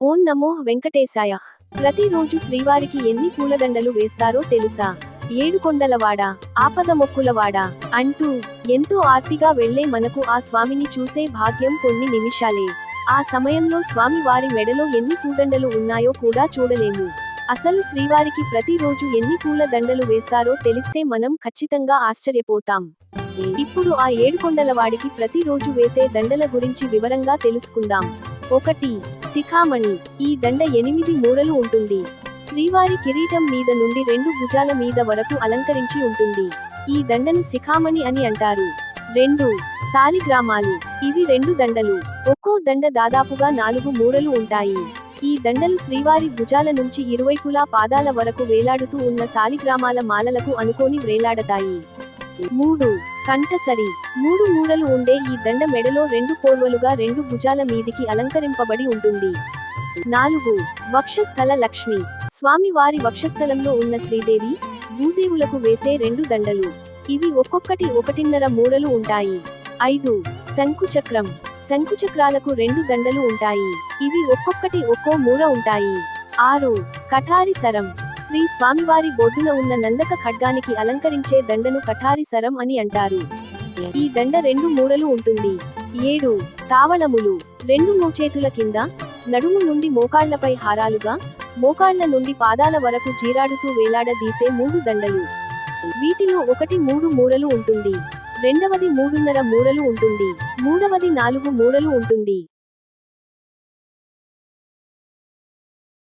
ఓం నమో వెంకటేశాయ. ప్రతిరోజు శ్రీవారికి ఎన్ని పూలదండలు వేస్తారో తెలుసా? ఏడుకొండలవాడ, ఆపదమొక్కులవాడ అంటూ ఎంతో ఆర్తిగా వెళ్లే మనకు ఆ స్వామిని చూసే భాగ్యం కొన్ని నిమిషాలే. ఆ సమయంలో స్వామి వారి మెడలో ఎన్ని పూదండలు ఉన్నాయో కూడా చూడలేము. అసలు శ్రీవారికి ప్రతిరోజు ఎన్ని పూల దండలు వేస్తారో తెలిస్తే మనం ఖచ్చితంగా ఆశ్చర్యపోతాం. ఇప్పుడు ఆ ఏడుకొండలవాడికి ప్రతిరోజు వేసే దండల గురించి వివరంగా తెలుసుకుందాం. 1. శిఖామణి. ఈ దండ 8 మూరలు ఉంటుంది. శ్రీవారి కిరీటం మీద నుండి 2 భుజాల మీద వరకు అలంకరించి ఉంటుంది. ఈ దండను శిఖామణి అని అంటారు. 2. సాలిగ్రామాలు. ఇవి 2 దండలు. ఒక్కో దండ దాదాపుగా 4 మూరలు ఉంటాయి. ఈ దండలు శ్రీవారి భుజాల నుంచి ఇరువైపులా పాదాల వరకు వేలాడుతూ ఉన్న సాలిగ్రామాల మాలలకు అనుకోని వ్రేలాడతాయి. 3. కంఠసరి. 3 మూరలు ఉండే ఈ దండ మెడలో 2 పోర్వలుగా 2 భుజాల మీదికి అలంకరింపబడి ఉంటుంది. 4. వక్షస్థల లక్ష్మి. స్వామి వారి వక్షస్థలంలో ఉన్న శ్రీదేవి, భూదేవులకు వేసే 2 దండలు. ఇవి ఒక్కొక్కటి 1.5 మూరలు ఉంటాయి. 5. శంకుచక్రం. శంకుచక్రాలకు 2 దండలు ఉంటాయి. ఇవి ఒక్కొక్కటి ఒక్కో మూర ఉంటాయి. 6. కఠారి సరం. శ్రీ స్వామివారి బొడ్డున ఉన్న నందక ఖడ్గానికి అలంకరించే దండను కఠారి సరం అని అంటారు. ఈ దండ 2 మూరలు ఉంటుంది. 7. తావళములు. 2 మోచేతుల కింద, నడుము నుండి మోకాళ్లపై హారాలుగా, మోకాళ్ల నుండి పాదాల వరకు జీరాడుతూ వేలాడదీసే 3 దండలు. వీటిలో ఒకటి 3 మూరలు ఉంటుంది, రెండవది 3.5 మూరలు ఉంటుంది, మూడవది 4 మూరలు ఉంటుంది.